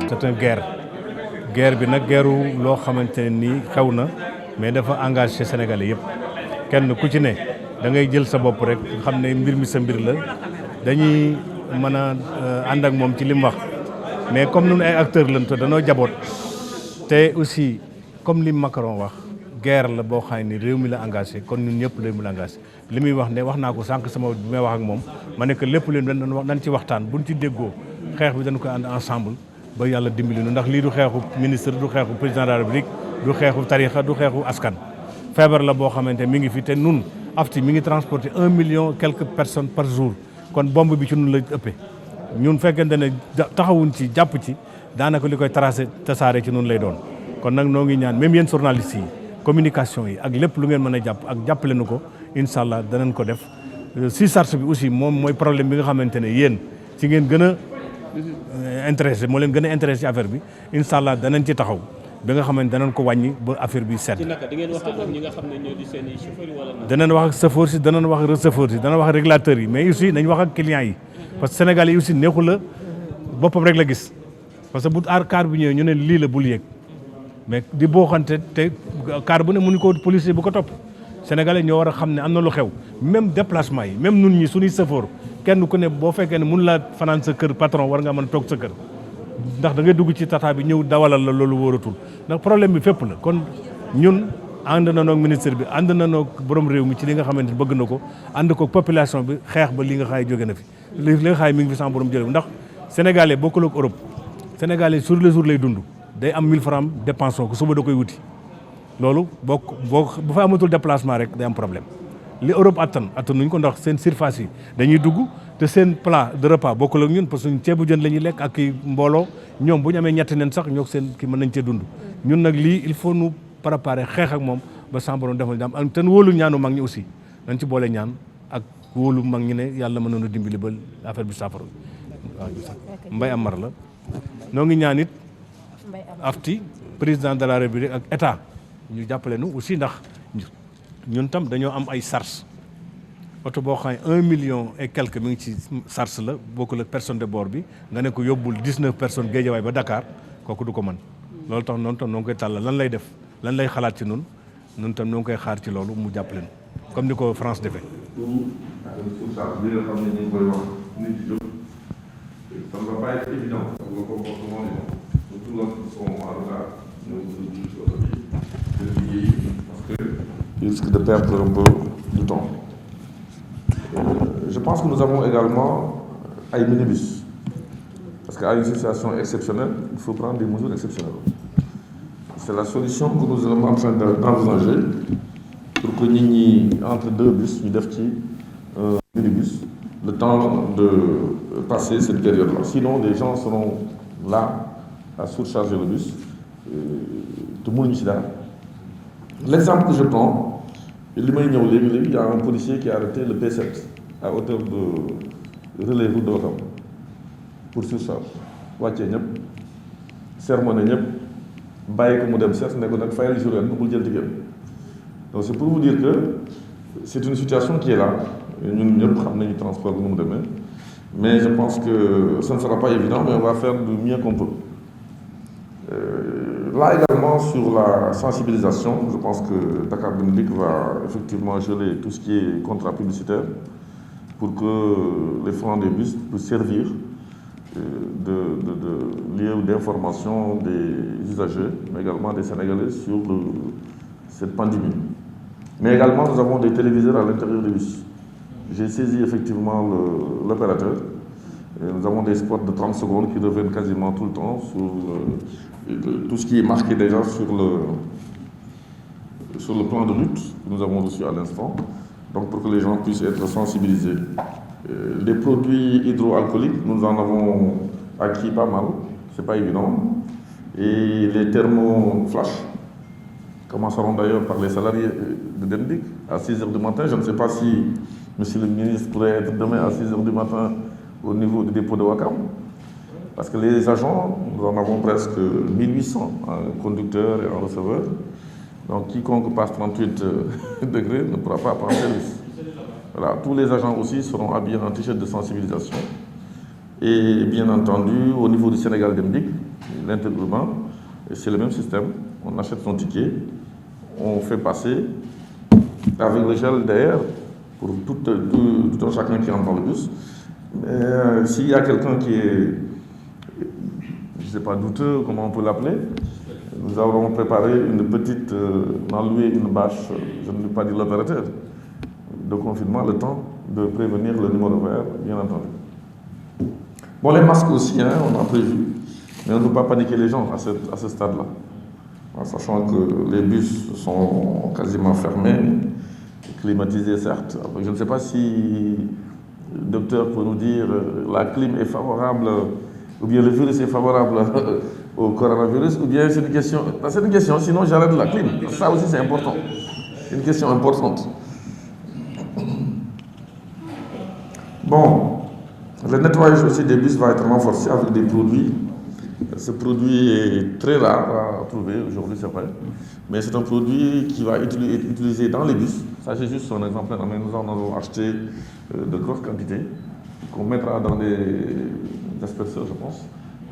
C'est une guerre bi nag guerru loo xamante ne nii xew na mais dafa engagé Sénégalais yëpp kenn ku ci ne da ngay jël sa bopp rek xam ne mbir mi sa mbir la dañuy mën a ànd ak moom ci li mu wax mais comme nun ay acteurs lañ te danoo jaboot te aussi comme li Macron wax guerre la boo xam ne réew mi la engagé kon ñun ñëpp réew mi la engagé li muy wax ne wax naa ko sànq sama bi may wax ak moom ma ne que lépp leen dañ ci waxtaan buñ ci déggoo xeex bi dañ koy ànd ensemble ba yàlla dimbali nu ndax lii du xeexu ministre du xeexu président de la République du xeexu tarixa du xeexu askan feebar la boo xamante mi ngi fi te nun AFTI mi ngi transporté 1 million quelques personnes par jour kon bombe bi ci nun la ëppee ñun fekkente ne taxawuñ ci jàpp ci daanaka li koy tracé tasaare ci nun lay doon kon nag noo ngi ñaan même yéen journalistes yi communication yi ak lépp lu ngeen mën a jàpp ak jàppale nu ko incha allah danañ ko def si sars bi aussi moom mooy problème bi nga xamante ne yéen ci ngeen gën a intéressé moo leen gën a intéressé affaire bi incha allah danañ ci taxaw bi nga xamante danañ ko wàññi ba affaire bi sedd. ci naka da ngeen wax ak ñi nga xam ne ñoo di seen i chauffeur yi wala. danañ wax ak chauffeur si danañ wax ak receveur si danañ wax ak régulateur yi mais aussi nañ wax ak clients yi parce que Sénégal yi aussi neexu la boppam rek la gis parce que bu car bi ñëwee ñu ne lii la bul yéeg mais di boo xante te car bu ne mënu ko policier bu ko topp Sénégalais ñoo war a xam ne am na lu xew même déplacement yi même nun ñi suñuy chauffeur kenn ku ne boo fekkee ne mun laa fanaan sa kër patron war nga mën a toog sa kër ndax da ngay dugg ci tata bi ñëw dawalal la loolu wóoratul ndax problème bi fépp la kon ñun ànd na noog ministre bi ànd na noog borom réew mi ci li nga xamante bëgg na ko ànd ko population bi xeex ba li nga xaay jóge na fi li nga xaay mi ngi fi sans borom jële ndax Sénégalais bokkul ak Europe Sénégalais sur le jour lay dund day am 1000 francs dépense ko suba da koy wuti loolu boo bu fa amatul déplacement rek day am problème li Europe attanuñ ko ndax seen surface yi dañuy dugg te seen plat de repas bokkul ak ñun parce que ñun ceebu jën la ñuy lekk ak kii mbooloo ñoom bu ñu amee ñetti nen sax ñoo seen kii mën nañ cee dund ñun nag lii il faut nous préparer xeex ak moom ba sàmbaroon defal jàmm ak te wóolu ñaanu mag ñi aussi dañ ci boole ñaan ak wóolu mag ñi ne yàlla mën nañu dimbali ba affaire bi saafara waaw Mbaye Amar la noo ngi ñaan it AFTI président de la République ak état ñu jàppale nu aussi ndax ñun tam dañoo am ay SARS oto boo xam ne 1 million et quelque mi ngi ci SARS la bokkul ak personne de bord bi nga ne ko yóbbul 19 personnes Guédiawaye ba Dakar kooku du ko mën loolu tax noonu tam noo ngi koy tàllal lan lay def lan lay xalaat ci nun nun tam noo ngi koy xaar ci loolu mu jàppale nu comme ni ko France defee. Ça ne va pas être évident pour le comportement des gens, surtout lorsqu'ils sont en retard, parce qu'ils risquent de perdre un peu du temps. Je pense que nous avons également un minibus, parce qu'à une situation exceptionnelle, il faut prendre des mesures exceptionnelles. C'est la solution que nous sommes en train d'envisager pour que nous, entre deux bus, nous devons un minibus, le temps de passer cette période-là. Sinon, des gens seront là à surcharger le bus. Tout le monde est là. L'exemple que je prends, il y a un policier qui a arrêté le P7 à hauteur de relais route de Ouakam pour surcharge. Wàccee ñëpp sermoné ñëpp bàyyi ko mu dem seet ne ko nag fayal journée bul jël jigéen. Donc c'est pour vous dire que c'est une situation qui est là. Ñun ñëpp xam nañu transport bi nu mu demee mais je pense que ça ne sera pas évident mais on va faire du mieux qu'on peut. Là également sur la sensibilisation, je pense que Dakar Dem Dikk va effectivement geler tout ce qui est contrat publicitaire pour que les francs des bus puissent servir de lieu d'information des usagers, mais également des Sénégalais sur cette pandémie. Mais également nous avons des téléviseurs à l'intérieur des bus. J'ai saisi effectivement l'opérateur. Nous avons des spots de 30 secondes qui reviennent quasiment tout le temps sur tout ce qui est marqué déjà sur le plan de lutte que nous avons reçu à l'instant, donc pour que les gens puissent être sensibilisés. Les produits hydroalcooliques, nous en avons acquis pas mal, c'est pas évident. Et les thermoflash commenceront d'ailleurs par les salariés de Dem Dikk à 6h du matin. Je ne sais pas si Monsieur le ministre pourrait être demain à 6h du matin au niveau du dépôt de Ouakam. Parce que les agents, nous en avons presque 1800, un conducteur et un receveur. Donc quiconque passe 38 degrés ne pourra pas prendre service. Voilà, tous les agents aussi seront habillés en t-shirt de sensibilisation. Et bien entendu, au niveau du Sénégal d'Emdic, l'interurbain, c'est le même système. On achète son ticket, on fait passer avec le gel d'air pour tout un chacun qui entre dans le bus. Mais s'il y a quelqu'un qui est, je ne sais pas, douteux, comment on peut l'appeler, nous avons préparé une petite, on a loué une bâche, je ne vais pas dire l'opérateur, de confinement, le temps de prévenir le numéro vert, bien entendu. Bon, les masques aussi, hein, on a prévu, mais on ne peut pas paniquer les gens à ce stade-là. En sachant que les bus sont quasiment fermés, climatisés certes. Je ne sais pas si le docteur peut nous dire la clim est favorable, ou bien le virus est favorable au coronavirus, ou bien c'est une question. C'est une question, sinon j'arrête la clim. Ça aussi c'est important. C'est une question importante. Bon, le nettoyage aussi des bus va être renforcé avec des produits. Ce produit est très rare à trouver aujourd'hui, c'est vrai. Mais c'est un produit qui va être utilisé dans les bus. Ça, c'est juste un exemple. Mais nous en avons acheté de grosses quantités qu'on mettra dans les disperseurs, je pense.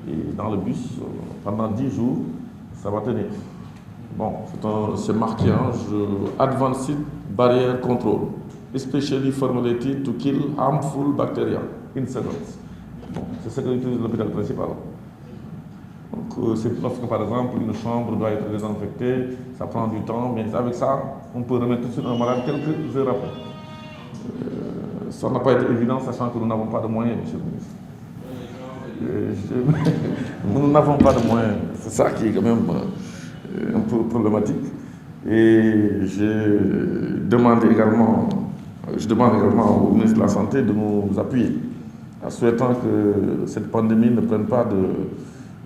Et dans le bus, pendant 10 jours, ça va tenir. Bon, c'est marqué, hein, Advanced Barrier Control, especially formulated to kill harmful bacteria in seconds. Bon, c'est ce que utilise l'hôpital principal. Donc, c'est lorsque, par exemple, une chambre doit être désinfectée, ça prend du temps, mais avec ça, on peut remettre tout de suite un malade quelques heures après. Ça n'a pas été évident, sachant que nous n'avons pas de moyens, monsieur le ministre. Nous n'avons pas de moyens, c'est ça qui est quand même un peu problématique. Et je demande également au ministre de la Santé de nous appuyer, en souhaitant que cette pandémie ne prenne pas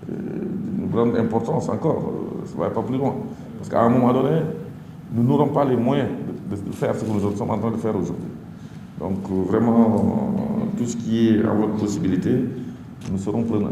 une grande importance encore, ça ne va pas plus loin. Parce qu'à un moment donné, nous n'aurons pas les moyens de faire ce que nous sommes en train de faire aujourd'hui. Donc vraiment, tout ce qui est à votre possibilité, nous serons preneurs.